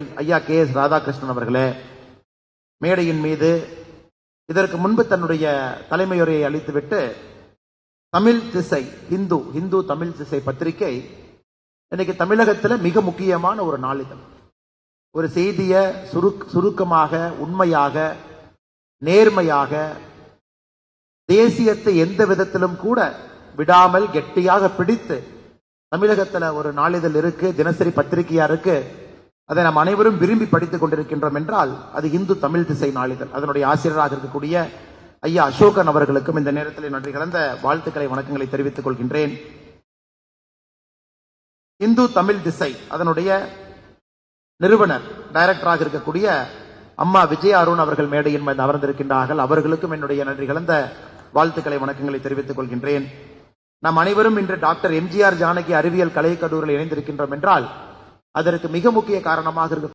ஐயா KS ராதாகிருஷ்ணன் அவர்களே, மேடையின் மீது இதற்கு முன்பு தன்னுடைய தலைமையுரையை அளித்துவிட்டு தமிழ் திசை இந்து தமிழ் திசை பத்திரிகை இன்னைக்கு தமிழகத்தில் மிக முக்கியமான ஒரு நாளிதழ். ஒரு செய்தியை சுருக்கமாக, உண்மையாக, நேர்மையாக, தேசியத்தை எந்த விதத்திலும் கூட விடாமல் கெட்டியாக பிடித்து தமிழகத்தில் ஒரு நாளிதழ் இருக்கு, தினசரி பத்திரிகையா இருக்கு. அதை நாம் அனைவரும் விரும்பி படித்துக் கொண்டிருக்கின்றோம் என்றால் அது இந்து தமிழ் திசை நாளிதழ். அதனுடைய ஆசிரியராக இருக்கக்கூடிய ஐயா அசோகன் அவர்களுக்கும் இந்த நேரத்தில் நன்றி கலந்த வாழ்த்துக்களை, வணக்கங்களை தெரிவித்துக் கொள்கின்றேன். இந்து தமிழ் திசை அதனுடைய நிறுவனர், டைரக்டராக இருக்கக்கூடிய அம்மா விஜய் அருண் அவர்கள் மேடையின் மீது அமர்ந்திருக்கின்றார்கள். அவர்களுக்கும் என்னுடைய நன்றி கலந்த வாழ்த்துக்களை, வணக்கங்களை தெரிவித்துக் கொள்கின்றேன். நாம் அனைவரும் இன்று டாக்டர் எம்ஜிஆர் ஜானகி அறிவியல் கலைக்கல்லூரியில் இணைந்திருக்கின்றோம் என்றால் அதற்கு மிக முக்கிய காரணமாக